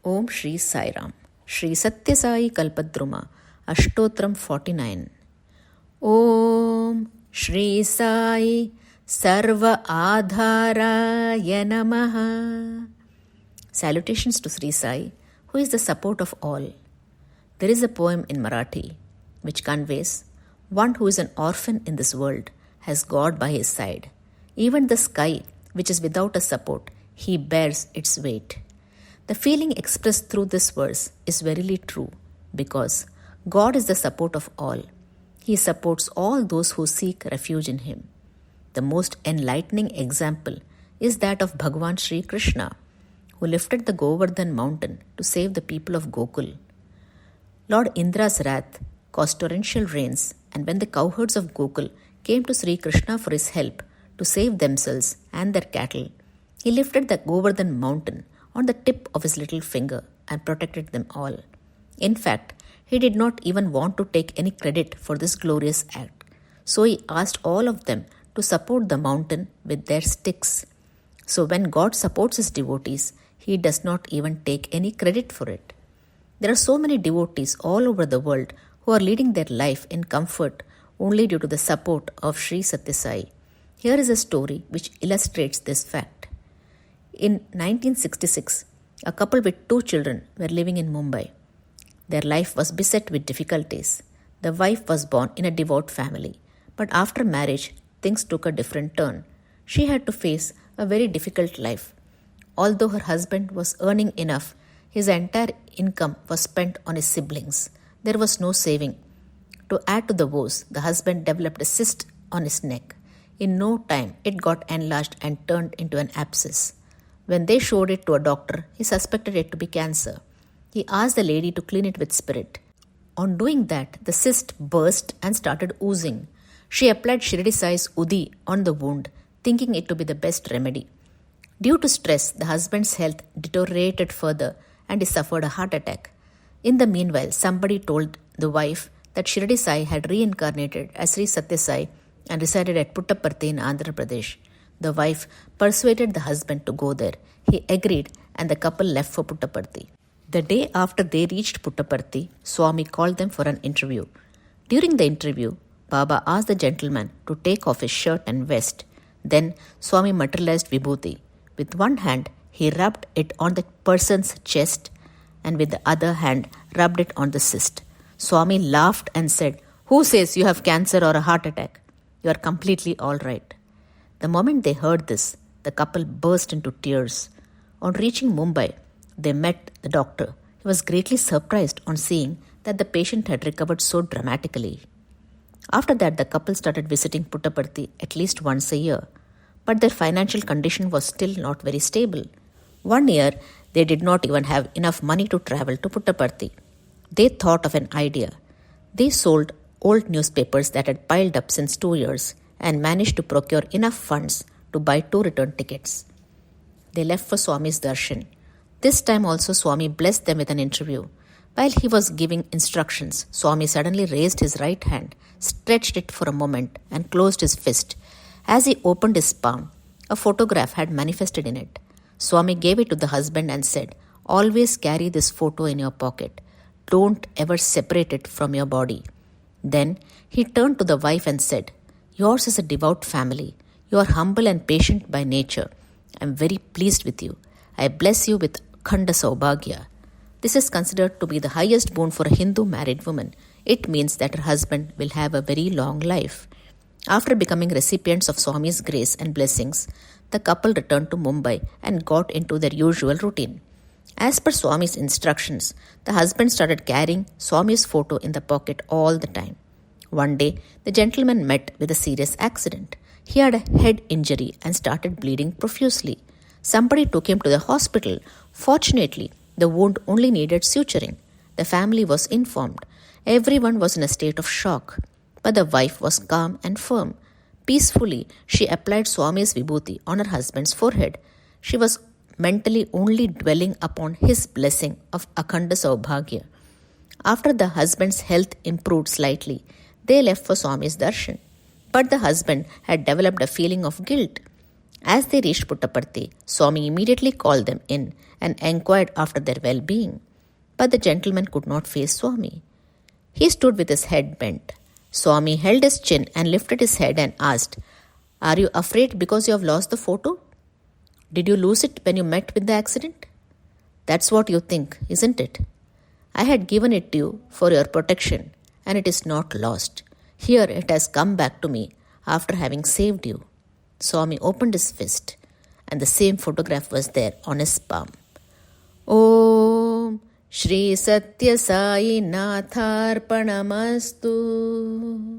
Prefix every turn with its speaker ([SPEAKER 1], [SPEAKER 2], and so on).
[SPEAKER 1] Om Sri Sai Ram. Sri Sathya Sai Kalpadruma. Ashtotram 49. Om Sri Sai Sarva Adhaarya Namaha. Salutations to Sri Sai, who is the support of all. There is a poem in Marathi which conveys, one who is an orphan in this world has God by his side. Even the sky, which is without a support, he bears its weight. The feeling expressed through this verse is verily true, because God is the support of all. He supports all those who seek refuge in him. The most enlightening example is that of Bhagavan Sri Krishna, who lifted the Govardhan mountain to save the people of Gokul. Lord Indra's wrath caused torrential rains, and when the cowherds of Gokul came to Sri Krishna for his help to save themselves and their cattle, he lifted the Govardhan mountain on the tip of his little finger and protected them all. In fact, he did not even want to take any credit for this glorious act, so he asked all of them to support the mountain with their sticks. So when God supports his devotees, he does not even take any credit for it. There are so many devotees all over the world who are leading their life in comfort only due to the support of Sri Sathya Sai. Here is a story which illustrates this fact. In 1966, a couple with 2 children were living in Mumbai. Their life was beset with difficulties. The wife was born in a devout family, but after marriage, things took a different turn. She had to face a very difficult life. Although her husband was earning enough, his entire income was spent on his siblings. There was no saving. To add to the woes, the husband developed a cyst on his neck. In no time, it got enlarged and turned into an abscess. When they showed it to a doctor, he suspected it to be cancer. He asked the lady to clean it with spirit. On doing that, the cyst burst and started oozing. She applied Sri Sai's Udi on the wound, thinking it to be the best remedy. Due to stress, the husband's health deteriorated further and he suffered a heart attack. In the meanwhile, somebody told the wife that Sri Sai had reincarnated as Sri Sathya Sai and resided at Puttaparthi in Andhra Pradesh. The wife persuaded the husband to go there. He agreed and the couple left for Puttaparthi. The day after they reached Puttaparthi, Swami called them for an interview. During the interview, Baba asked the gentleman to take off his shirt and vest. Then Swami materialized Vibhuti. With one hand, he rubbed it on the person's chest and with the other hand rubbed it on the cyst. Swami laughed and said, "Who says you have cancer or a heart attack? You are completely all right." The moment they heard this, the couple burst into tears. On reaching Mumbai, they met the doctor. He was greatly surprised on seeing that the patient had recovered so dramatically. After that, the couple started visiting Puttaparthi at least once a year. But their financial condition was still not very stable. One year, they did not even have enough money to travel to Puttaparthi. They thought of an idea. They sold old newspapers that had piled up since 2 years and managed to procure enough funds to buy 2 return tickets. They left for Swami's darshan. This time also Swami blessed them with an interview. While he was giving instructions, Swami suddenly raised his right hand, stretched it for a moment and closed his fist. As he opened his palm, a photograph had manifested in it. Swami gave it to the husband and said, "Always carry this photo in your pocket. Don't ever separate it from your body." Then he turned to the wife and said, "Yours is a devout family. You are humble and patient by nature. I am very pleased with you. I bless you with Khanda Saubhagya." This is considered to be the highest boon for a Hindu married woman. It means that her husband will have a very long life. After becoming recipients of Swami's grace and blessings, the couple returned to Mumbai and got into their usual routine. As per Swami's instructions, the husband started carrying Swami's photo in the pocket all the time. One day, the gentleman met with a serious accident. He had a head injury and started bleeding profusely. Somebody took him to the hospital. Fortunately, the wound only needed suturing. The family was informed. Everyone was in a state of shock. But the wife was calm and firm. Peacefully, she applied Swami's Vibhuti on her husband's forehead. She was mentally only dwelling upon his blessing of Akhanda Saubhagya. After the husband's health improved slightly, they left for Swami's darshan. But the husband had developed a feeling of guilt. As they reached Puttaparthi, Swami immediately called them in and enquired after their well-being. But the gentleman could not face Swami. He stood with his head bent. Swami held his chin and lifted his head and asked, "Are you afraid because you have lost the photo? Did you lose it when you met with the accident? That's what you think, isn't it? I had given it to you for your protection, and it is not lost. Here it has come back to me after having saved you." Swami opened his fist, and the same photograph was there on his palm. Om Sri Sathya Sai Natharpanamastu.